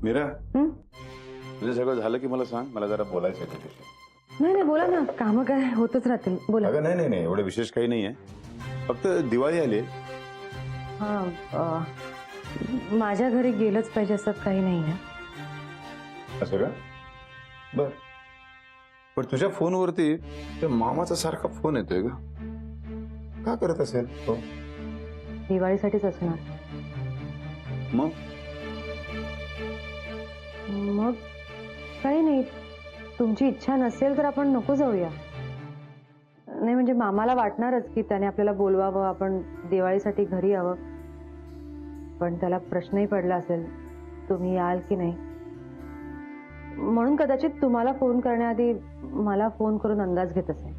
मीरा तुझं सगळं झालं की मला सांग, मला जरा बोलायचं आहे तुझ्याशी. नाही नाही बोला ना, काम काय होतच राहतील, बोला. अगं नाही नाही नाही, एवढं विशेष काही नाही आहे, फक्त दिवाळी आली. हा माझ्या घरी गेलंच पाहिजे असं काही नाही आहे. असं का? बर, पण तुझ्या फोनवरती त्या मामाचा सारखा फोन येतोय ग, का करत असेल तो? दिवाळीसाठीच असणार. मग मग काही नाही, तुमची इच्छा नसेल तर आपण नको जाऊया. नाही म्हणजे मामाला वाटणारच की त्याने आपल्याला बोलवावं, आपण दिवाळीसाठी घरी यावं, पण त्याला प्रश्नही पडला असेल तुम्ही याल की नाही, म्हणून कदाचित तुम्हाला फोन करण्याआधी मला फोन करून अंदाज घेत असेल.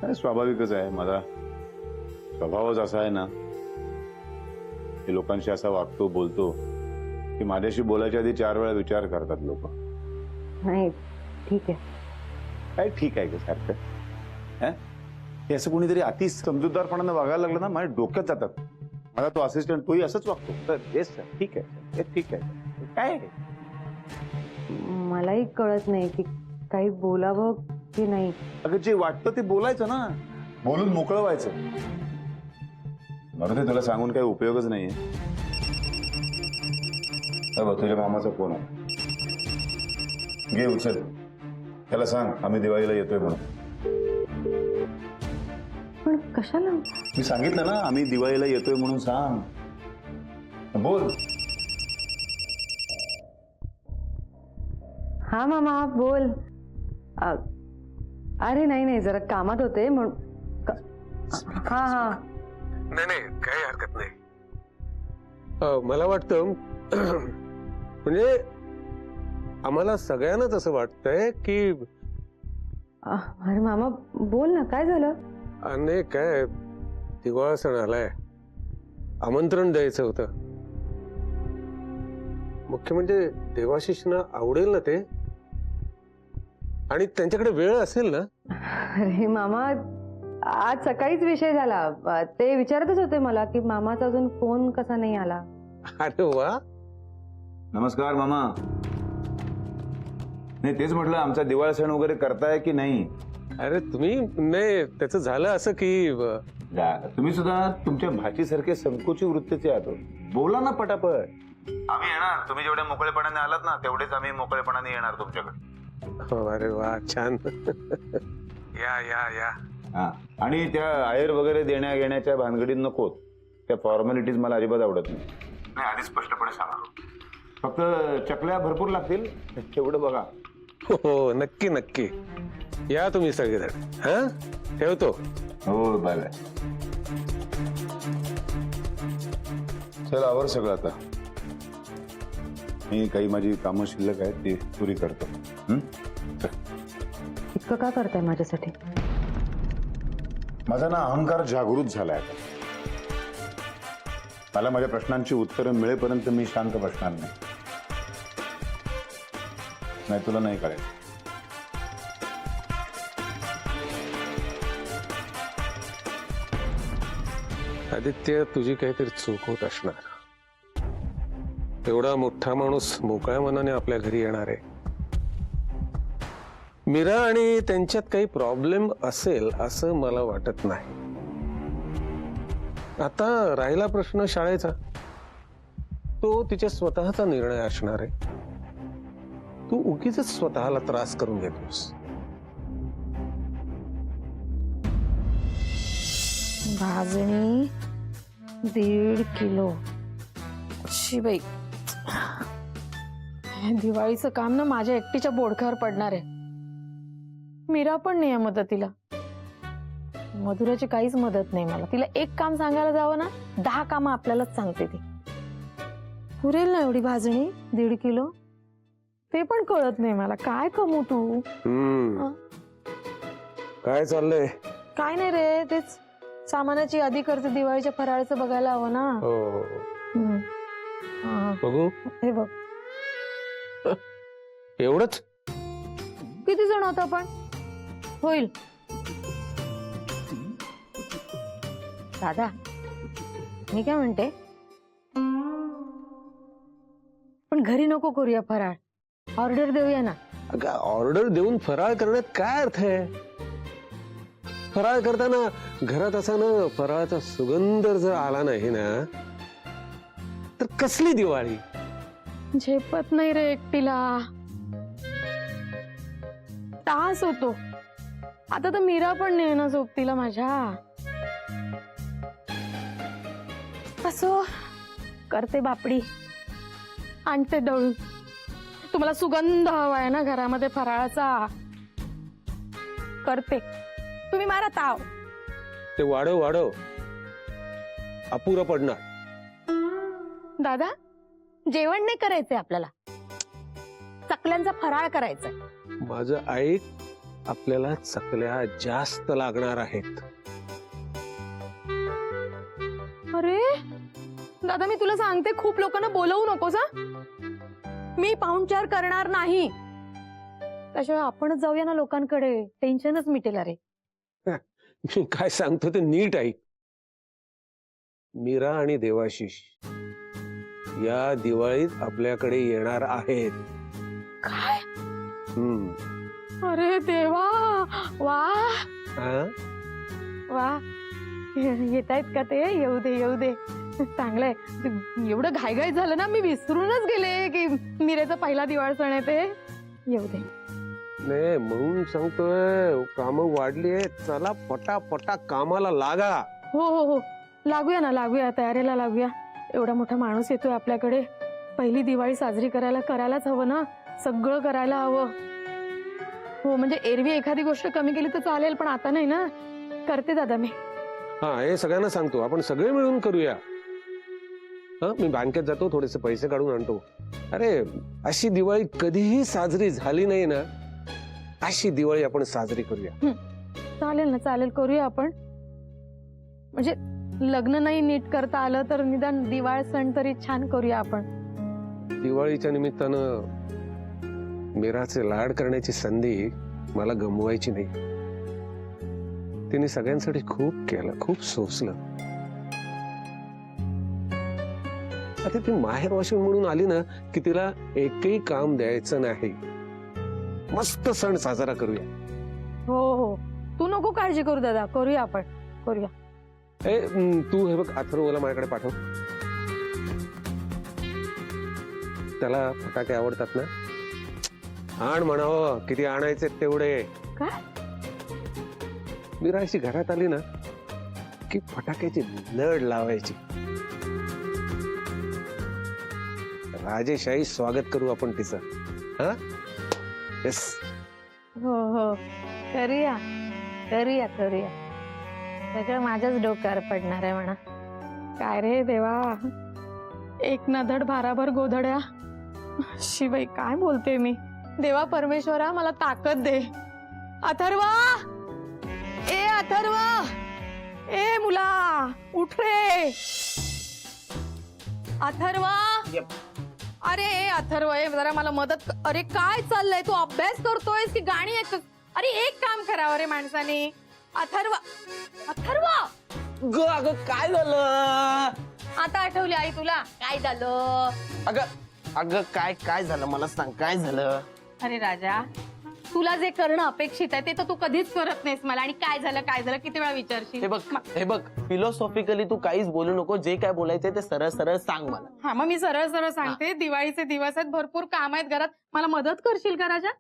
काय स्वाभाविकच आहे, माझा स्वभावच असा आहे ना की लोकांशी असा वागतो बोलतो की माझ्याशी बोलायच्या आधी 4 वेळा विचार करतात लोक. नाही ठीक आहे. काय ठीक आहे का सारखं? हे असं कोणीतरी अति समजूतदारपणानं वागायला लागलं ना, माझ्या डोक्यात जातात. माझा तो असिस्टंट तोही असंच वागतो. तर येस सर, ठीक आहे, हे ठीक आहे. काय मलाही कळत नाही की काही बोलावं की नाही. अगं जे वाटतं ते बोलायचं ना, बोलून मोकळं व्हायचं. बरं, ते तुला सांगून काही उपयोगच नाहीये. तुझ्या मामाचा फोन आहे, घे उचल, त्याला सांग आम्ही दिवाळीला येतोय म्हणून. पण कशाला? मी सांगितलं ना आम्ही दिवाळीला येतोय म्हणून सांग, बोल. हा मामा बोल. अरे नाही नाही, जरा कामात होते म्हणून. हा हा नाही नाही, काही हरकत नाही. मला वाटतं म्हणजे आम्हाला सगळ्यांनाच असं वाटतंय की अरे मामा बोल ना, काय झालं? अने काय दिवाळी सण आलाय, आमंत्रण द्यायचं होतं. मुख्य म्हणजे देवाशिषना आवडेल ना ते, आणि त्यांच्याकडे वेळ असेल ना. अरे मामा आज सकाळीच विषय झाला, ते विचारतच होते मला की मामाचा अजून फोन कसा नाही आला. अरे वा. नमस्कार मामा. नाही तेच म्हटलं, आमचा दिवाळी सण वगैरे करताय की नाही? अरे तुम्ही नाही, त्याचं झालं असं की तुम्ही सुद्धा तुमच्या भाचीसारखे संकोची वृत्तीचे आहात. बोला ना पटापट. आम्ही येणार, तुम्ही जेवढ्या मोकळेपणाने आलात ना तेवढेच आम्ही मोकळेपणाने येणार तुमच्याकडे. अरे वा, छान. या या या. हा, आणि त्या आयर वगैरे देण्या घेण्याच्या भानगडीत नकोत. त्या फॉर्मॅलिटीज मला अजिबात आवडत नाही. आधी स्पष्टपणे सांगा. फक्त चकल्या भरपूर लागतील तेवढं बघा. हो नक्की नक्की या तुम्ही सगळेजण. हा ठेवतो. हो बाय बाय. चल आवर सगळं आता. मी काही माझी कामं शिल्लक आहेत ती पुरी करतो. इतकं का करताय माझ्यासाठी? माझा ना अहंकार जागृत झालाय आता. मला माझ्या प्रश्नांची उत्तरं मिळेपर्यंत मी शांत बसणार नाही. नाही तुला नाही कळेल. आदित्य, तुझी काहीतरी चूक होत असणार. एवढा मोठा माणूस मोकळ्या मनाने आपल्या घरी येणार आहे. मीरा आणि त्यांच्यात काही प्रॉब्लेम असेल असं मला वाटत नाही. आता राहिला प्रश्न शाळेचा, तो तिच्या स्वतःचा निर्णय असणार आहे. तू उगीच स्वतःला त्रास करून घेतोस. भाजणी 1.5 किलो. शिबाई, दिवाळीचं काम ना माझ्या एकटीच्या बोडक्यावर पडणार आहे. मीरा पण नाही आहे मदतीला. मधुराची काहीच मदत नाही मला. तिला एक काम सांगायला जावं ना 10 कामं आपल्यालाच सांगते ती. पुरेल ना एवढी भाजणी 1.5 किलो? ते पण कळत नाही मला. काय कमवू तू? काय चाललंय? काय नाही रे, तेच सामानाची यादी करते. दिवाळीच्या फराळाचं बघायला हवं ना. हो बघू. हे बघ. एवढंच? किती जण होता पण? होईल दादा. मी काय म्हणते, घरी नको करूया फराळ, ऑर्डर देऊया ना. अगं ऑर्डर देऊन फराळ करण्यात काय अर्थ आहे? फराळ करताना घरात असा ना फराळाचा सुगंध जर आला नाही ना तर कसली दिवाळी? झेपत नाही रे एकटीला, त्रास होतो. आता तर मीरा पण नाही ना सोबतीला माझ्या. असो, करते बापडी, आणते दळून. तुम्हाला सुगंध हवाय ना घरामध्ये फराळाचा, करते. तुम्ही मारा ताव. ते वाढव वाढव, अपुरं पडणार. दादा, जेवण नाही करायचंय आपल्याला, चकल्यांचा फराळ करायचाय. माझं ऐक, आपल्याला चकल्या जास्त लागणार आहेत. अरे दादा, मी तुला सांगते, खूप लोकांना बोलवू नकोस हा. मी पाहुणचार करणार नाही. त्याशिवाय आपणच जाऊया ना लोकांकडे, टेन्शनच मिटेल. अरे मी काय सांगतो ते नीट ऐक. मीरा आणि देवाशिष या दिवाळीत आपल्याकडे येणार आहेत. काय? अरे देवा, वा हा? वा, येत आहेत का ते? येऊ दे येऊ दे, चांगलंय. एवढं घाईघाई झालं ना, मी विसरूनच गेले की मीरेचा पहिला दिवाळ सण आहे ते. येऊ दे. नाही म्हणून सांगतोय, कामं वाढली आहेत, चला पटापटा कामाला लागा. हो हो हो, लागूया ना, लागूया, तयारीला लागूया. एवढा मोठा माणूस येतोय आपल्याकडे, पहिली दिवाळी साजरी करायलाच हवं ना, सगळं करायला हवं. हो, म्हणजे एरवी एखादी गोष्ट कमी केली तर चालेल, पण आता नाही ना. करते दादा मी. हा, हे सगळ्यांना सांगतो, आपण सगळे मिळून करूया. हा, मी बँकेत जातो, थोडेसे पैसे काढून आणतो. अरे अशी दिवाळी कधीही साजरी झाली नाही ना, अशी दिवाळी आपण साजरी करूया. चालेल ना, चालेल, करूया आपण. म्हणजे लग्न नाही नीट करता आलं तर निदान दिवाळ सण तरी छान करूया आपण. दिवाळीच्या निमित्तानं मीराचे लाड करण्याची संधी मला गमवायची नाही. तिने सगळ्यांसाठी खूप केलं, खूप सोसलं. आता ती माहेर वाशिन म्हणून आली ना की तिला एकही काम द्यायचं नाही. मस्त सण साजरा करूया. हो हो, तू नको काळजी करू दादा, करूया आपण, करूया. तू हे बघ, अथर्वला माझ्याकडे पाठव. त्याला फटाके आवडतात ना, आण म्हणावं. किती आणायचे तेवढे. काय? मीरा अशी घरात आली ना की फटाक्याची लढ लावायची. राजेशाही स्वागत करू आपण तिचं. हा, येस. हो हो, करूया करूया करूया. सगळं माझ्याच डोक्यावर पडणार आहे म्हणा. काय रे देवा, एक ना धड भाराभर गोधड्या. शिवाय काय बोलते मी. देवा परमेश्वरा, मला ताकद दे. अथर्वा, ए अथर्वा, ए मुला, उठ रे. अथर्वा, अरे अथर्व, जरा मला मदत. अरे काय चाललंय? तू अभ्यास करतोयस की गाणी ऐकतोस? अरे एक काम करावं रे माणसाने. अथर्व, अथर्व, अगं काय झालं? आता आठवली आई तुला? काय झालं? अगं काय झालं मला सांग, काय झालं? अरे राजा, तुला जे करणं अपेक्षित आहे ते तर तू कधीच करत नाहीस मला. आणि काय झालं किती वेळा विचारशील? हे बघ, फिलॉसॉफिकली तू काहीच बोलू नको. जे काय बोलायचंय ते सरळ सरळ सांग मला. हा, मग मी सरळ सरळ सांगते. दिवाळीचे दिवस आहेत, भरपूर काम आहेत घरात. मला मदत करशील का राजा?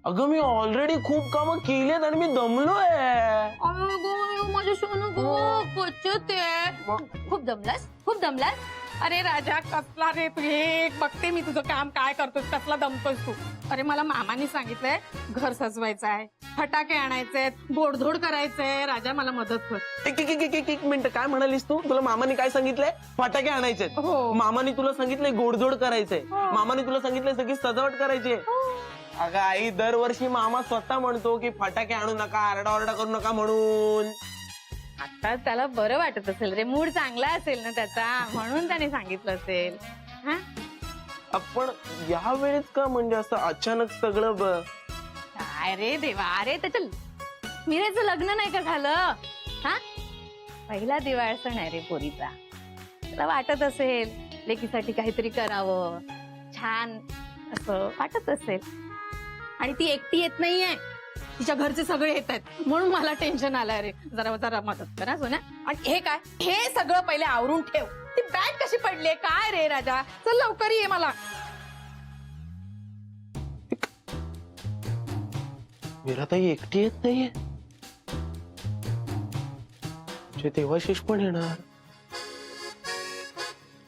अगं मी ऑलरेडी खूप कामं केलीत आणि मी दमलोय. माझ्या सोनू गो, खूप दमलास. अरे राजा, कसला रे तू? एक बघते मी तुझं काम काय करतोस, कसला दमतोस तू. अरे मला मामानी सांगितलंय घर सजवायचं आहे, फटाके आणायचे, गोडधोड करायचंय. राजा मला मदत कर. एक मिनिट, काय म्हणालीस तू? तुला मामाने काय सांगितलंय? फटाके आणायचे. हो. मामाने तुला सांगितलंय गोडधोड करायचंय. मामाने तुला सांगितलंय सगळी सजावट करायची. अगं आई, दरवर्षी मामा स्वतः म्हणतो की फटाके आणू नका, आरडाओरडा करू नका म्हणून. आता त्याला बरं वाटत असेल रे, मूड चांगला असेल ना त्याचा, म्हणून त्याने सांगितलं असेल. हा, आपण यावेळेस का म्हणजे असं अचानक सगळं काय रे देवा. अरे त्याच्या मीरेचं लग्न नाही का झालं? हा, पहिला दिवाळ सण आहे रे पोरीचा. त्याला वाटत असेल लेकीसाठी काहीतरी करावं, छान असं वाटत असेल. आणि ती एकटी येत नाहीये, तिच्या घरचे सगळे येत आहेत, म्हणून मला टेन्शन आलंय. रे जरा जरा मदत करा सोन्या. आणि हे काय, हे सगळं पहिले आवरून ठेव. ती बॅग कशी पडली काय रे राजा, चल लवकर ये. मला मीराताई एकटी येत नाहीये, देवाशिष पण येणार.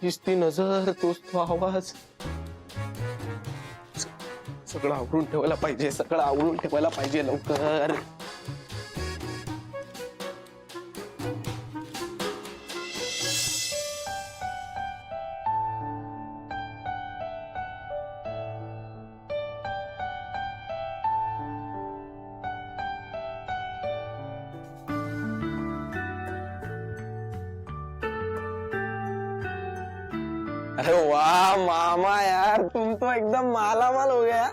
हीच ती नजर, तोच तो आवाज. सगळं आवरून ठेवायला पाहिजे, सगळं आवरून ठेवायला पाहिजे लवकर. अरे वाह मामा यार, तुम तो एकदम मालामाल हो गया.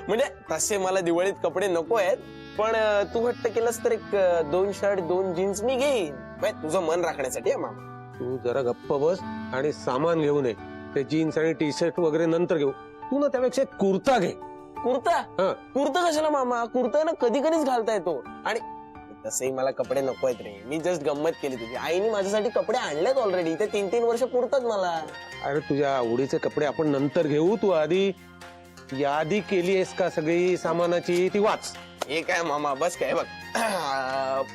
म्हणजे तसे मला दिवाळीत कपडे नको आहेत, पण तू हट्ट केलंस तर एक 2 शर्ट 2 जीन्स मी घेईन. तुझं मन राखण्यासाठी मामा. तू जरा गप्प बस आणि सामान घेऊन ये. ते जीन्स आणि टी शर्ट वगैरे नंतर घेऊ. तू ना त्यापेक्षा एक कुर्ता घे. कुर्ता? हं. कुर्ता कशाला मामा, कुर्ता ना कधी कधीच घालता येतो. आणि तसंही मला कपडे नको आहेत रे, मी जस्ट गंमत केली तुझी. आईने माझ्यासाठी कपडे आणलेत ऑलरेडी, ते 3-3 वर्ष पुरतात मला. अरे तुझ्या आवडीचे कपडे आपण नंतर घेऊ. तू आधी यादी केली आहेस का सगळी सामानाची, ती वाच. हे काय मामा, बस काय बघ.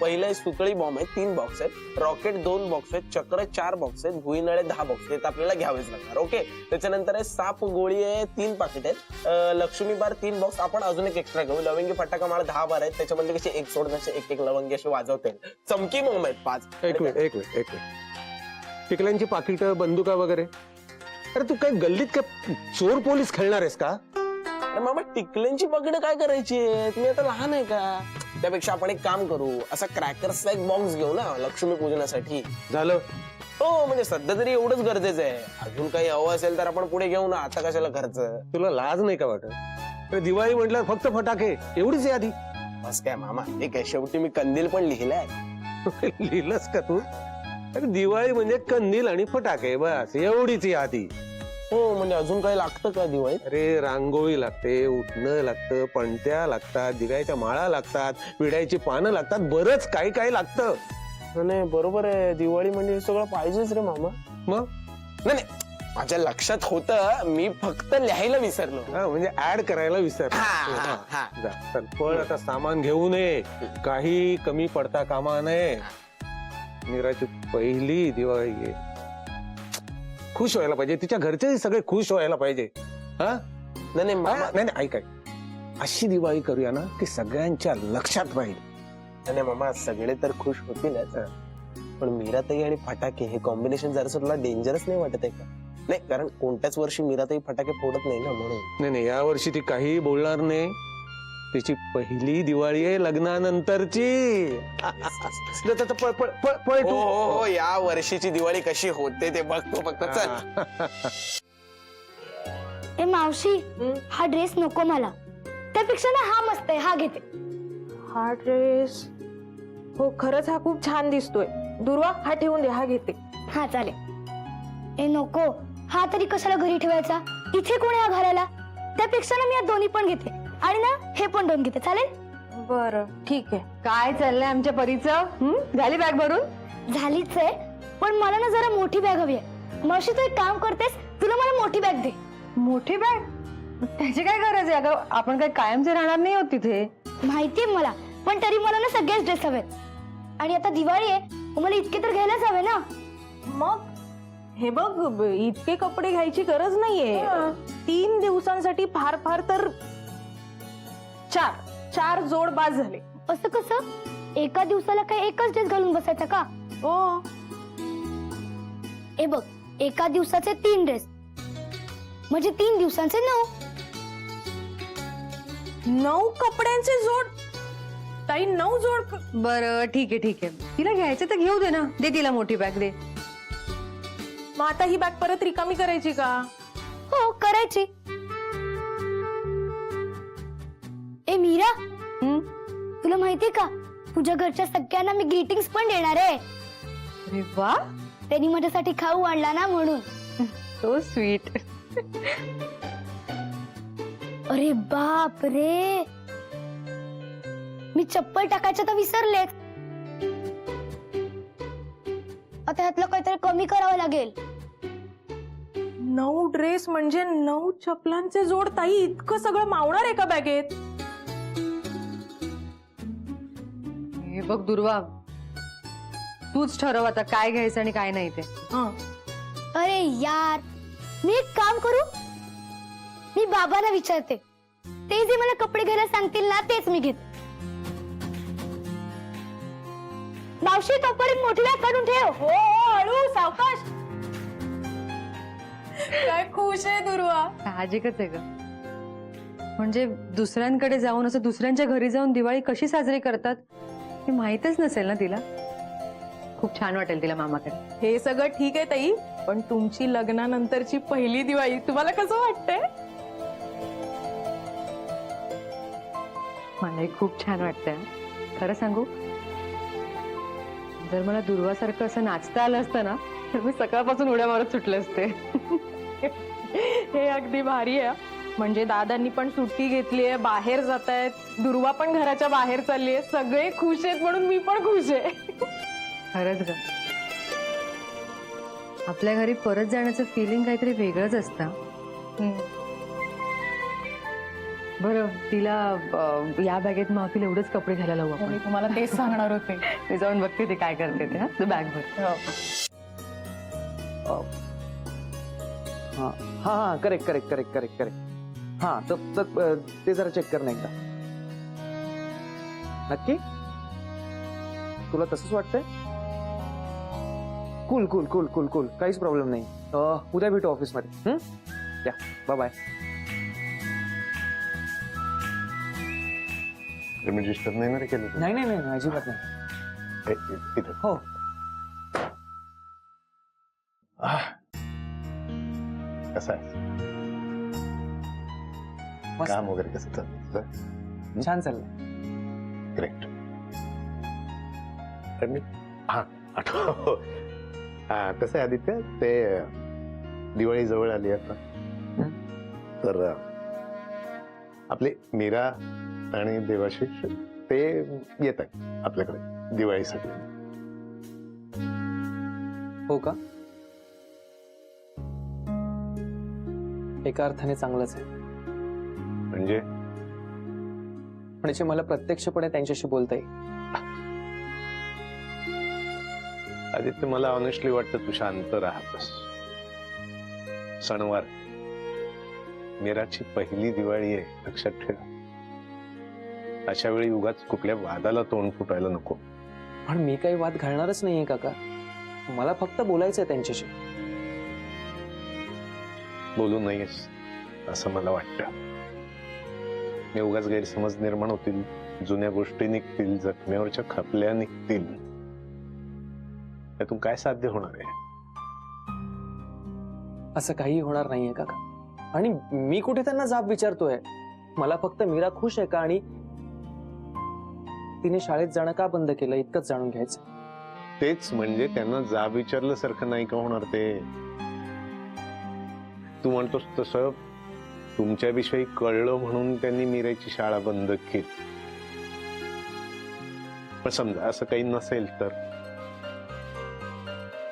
पहिले सुतळी बॉम्ब आहेत 3 बॉक्स आहेत, रॉकेट 2 बॉक्स आहेत, चक्र 4 बॉक्स आहेत, भुईनळे 10 बॉक्स आहेत. आपल्याला घ्यावेच लागणार. ओके, त्याच्यानंतर आहे साप गोळी आहे 3 पाकिट आहेत, लक्ष्मी बार 3 बॉक्स. आपण अजून एक एक्स्ट्रा घेऊ. लवंगी फटाका मला 10 बार आहेत, त्याच्यामध्ये कसे एक सोड असे एक लवंगी असे वाजवते. चमकी बॉम्ब आहेत 5. एक मिनिट. टिकल्यांची पाकिट, बंदुका वगैरे. अरे तू काय गल्लीत काय चोर पोलीस खेळणार आहेस का? मामा टिकल्यांची पाकिट काय करायची, तुम्ही आता लहान आहे का? त्यापेक्षा आपण एक काम करू, असा क्रॅकर्सचा एक बॉक्स घेऊ ना लक्ष्मी पूजनासाठी. झालं. हो, म्हणजे सध्या तरी एवढंच गरजेचं आहे. अजून काही हवं असेल तर आपण पुढे घेऊ ना, आता कशाला खर्च. तुला लाज नाही का वाटत? अरे दिवाळी म्हटल्यावर फक्त फटाके एवढीच यादी. बस काय मामा, ठीक आहे, शेवटी मी कंदील पण लिहिलाय. लिहिलंस का तू? अरे दिवाळी म्हणजे कंदील आणि फटाके, बस एवढीच यादी. हो, म्हणजे अजून काही लागतं का दिवाळीत? अरे रांगोळी लागते, उठणं लागतं, पणत्या लागतात, दिव्याच्या माळा लागतात, विड्याची पानं लागतात, बरंच काही काही लागतं. नाही बरोबर आहे, दिवाळी म्हणजे हे सगळं पाहिजेच रे मामा. मग नाही माझ्या लक्षात होतं, मी फक्त लिहायला विसरलो. हा, म्हणजे ऍड करायला विसर. जा, चल पण आता सामान घेऊन ये, काही कमी पडता कामा नये. मीराची पहिली दिवाळी आहे, खुश व्हायला पाहिजे, तिच्या घरचे सगळे खुश व्हायला पाहिजे. हा नाही मामा, नाही ऐक, अशी दिवाळी करूया ना की सगळ्यांच्या लक्षात राहील. नाही मामा, सगळे तर खुश होतीलच, पण मीराताई आणि फटाके हे कॉम्बिनेशन जरा तुला डेंजरस नाही वाटत आहे का? नाही, कारण कोणत्याच वर्षी मीराताई फटाके फोडत नाही ना, म्हणून. नाही या वर्षी ती काही बोलणार नाही. तिची पहिली दिवाळी आहे लग्नानंतरची. हो, या वर्षीची दिवाळी कशी होते ते बघतो फक्त. चल. ए मावशी, हा ड्रेस नको मला, त्यापेक्षा ना हा मस्त आहे, हा घेते. हा ड्रेस, हो खरंच हा खूप छान दिसतोय. दुर्वा, हा ठेवून दे, हा घेते. हा चालेल. ए नको, हा तरी कशाला घरी ठेवायचा, इथे कोण आहे हा घालायला? त्यापेक्षा ना मी या दोन्ही पण घेते, आणि ना हे पण 2 घेते. चालेल? बरं ठीक आहे. काय चाललंय आमच्या परीचं? झाली बॅग भरून? झालीच आहे, पण मला ना जरा मोठी बॅग हवी आहे. मावशी तू एक काम करतेस, तुला मला मोठी बॅग दे. मोठी बॅग? त्याची काय गरज आहे? अगं आपण काय कायमचे राहणार नाही होत तिथे. माहितीये मला, पण तरी मला ना सगळेच ड्रेस हवेत. आणि आता दिवाळी आहे, मला इतके तर घ्यायलाच हवे ना. मग हे बघ, इतके कपडे घ्यायची गरज नाहीये. 3 दिवसांसाठी फार फार तर 4 जोड बाज झाले. असं कसं? एका दिवसाला काय एकच ड्रेस घालून बसायचा का? हो, ए बघ, एका दिवसाचे 3 ड्रेस म्हणजे 3 दिवसांचे 9. 9 कपड्यांचे जोड. ताई 9 जोड. बरं ठीक आहे. तिला घ्यायचं तर घेऊ दे ना, दे तिला मोठी बॅग दे. मग आता ही बॅग परत रिकामी करायची का? हो करायची. ए मीरा, तुला माहितीये का, तुझ्या घरच्या सगळ्यांना मी ग्रीटिंग्स पण देणार आहे. अरे वा, त्यांनी माझ्यासाठी खाऊ आणला ना, म्हणून. So sweet. अरे बाप रे, मी चप्पल टाकायचं तर विसरलेच. आता ह्यातलं काहीतरी कमी करावं लागेल. 9 ड्रेस म्हणजे 9 चपलांचे जोड. ताई, इतकं सगळं मावणार आहे का बॅगेत? हे बघ दुर्वा, तूच ठरव आता काय घ्यायचं आणि काय नाही ते. अरे यार, मी एक काम करू, मी बाबांना विचारते, ते जे मला कपडे घ्यायला सांगतील ना तेच मी घेते. मावशी, तोपर्यंत मोठी बॅग काढून ठेव. हो, हळू, सावकाश. काय खुश आहे दुर्वा. साहजिकच आहे ग. म्हणजे दुसऱ्यांकडे जाऊन, असं दुसऱ्यांच्या घरी जाऊन दिवाळी कशी साजरी करतात हे माहितच नसेल ना तिला. खूप छान वाटेल तिला मामाकडे. हे सगळं ठीक आहे ताई, पण तुमची लग्नानंतरची पहिली दिवाळी तुम्हाला कसं वाटतंय? मलाही खूप छान वाटतंय. खरं सांगू, जर मला दुर्वासारखं असं नाचता आलं असतं ना तर मी सकाळपासून उड्या मारत सुटले असते. हे अगदी भारी आहे. म्हणजे दादांनी पण सुट्टी घेतलीये, बाहेर जात आहेत, दुर्वा पण घराच्या बाहेर चाललीये, सगळे खुश आहेत म्हणून मी पण खुश आहे. खरंच ग, आपल्या घरी परत जाण्याचं फिलिंग काहीतरी वेगळंच असतं. बरं, तिला या बॅगेत मग तिला एवढेच कपडे घ्यायला लावू आपण. मी तुम्हाला तेच सांगणार होते. मी जाऊन बघते ती काय करते ते. तू बॅग भर. हा हा हा, correct correct correct correct correct. हा, तर ते जरा चेक कर ना एकदा. नक्की तुला तसंच वाटतंय? Cool cool cool cool cool, काहीच प्रॉब्लेम नाही. उद्या भेटू ऑफिसमध्ये. या, बाय बाय. मी डिस्टर्ब नाही ना रे केलं? नाही नाही नाही, अजिबात नाही. इथं हो, कसं आहे मस्त. काम वगैरे कसं चालतं? छान चाललंय. ग्रेट. हा, आठव. हा, कसं आहे आदित्य, ते दिवाळी जवळ आली आता, तर आपले मीरा आणि देवाशिष ते येत आहेत आपल्याकडे दिवाळीसाठी. हो का? एका अर्थाने चांगलंच आहे. म्हणजे मला प्रत्यक्षपणे त्यांच्याशी बोलता येईल. आदित्य, मला ऑनेस्टली वाटतं तू शांत राहतस. सणवार, मीराची पहिली दिवाळी आहे, लक्षात ठेव. अशा वेळी उगाच कुठल्या वादाला तोंड फुटायला नको. पण मी काही वाद घालणारच नाहीये काका. मला फक्त बोलायचंय त्यांच्याशी. बोलू नयेस असं मला वाटतं. मी उगाच गैरसमज निर्माण होतील, जुन्या गोष्टी निघतील, जखमेवरच्या खपल्या निघतील. त्यातून काय साध्य होणार आहे? असं काही होणार नाहीये काका. आणि मी कुठे त्यांना जाब विचारतोय? मला फक्त मीरा खुश आहे का आणि तिने शाळेत जाणं का बंद केलं इतकंच जाणून घ्यायचं. तेच, म्हणजे त्यांना जाब विचारल्यासारखं नाही का होणार ते? तू म्हणतोस तसं तुमच्याविषयी कळलं म्हणून त्यांनी मीराची शाळा बंद केली. पण समजा असं काही नसेल तर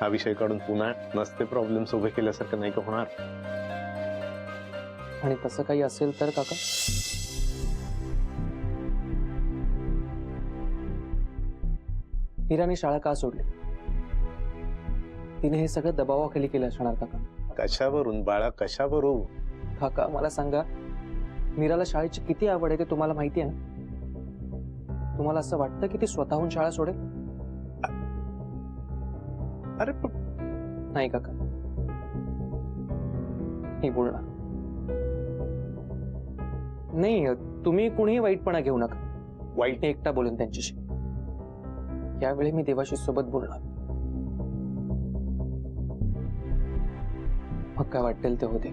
हा विषय काढून पुन्हा नसते प्रॉब्लेम्स उभे केल्यासारखं नाही का होणार? आणि तसं काही असेल तर काका? मीराने शाळा का सोडली? तिने हे सगळं दबावाखाली केलं असणार काका. कशावरून बाळा, कशावरून? काका मला सांगा, मीराला शाळेची किती आवड आहे ते तुम्हाला माहिती आहे ना? तुम्हाला असं वाटतं की ती स्वतःहून शाळा सोडेल? अरे नाही काका, मी बोलणार नाही. तुम्ही कुणीही वाईटपणा घेऊ नका. वाईट एकटा बोलून त्यांच्याशी. यावेळी मी देवाशी सोबत बोलणार. मग काय वाटेल ते होते.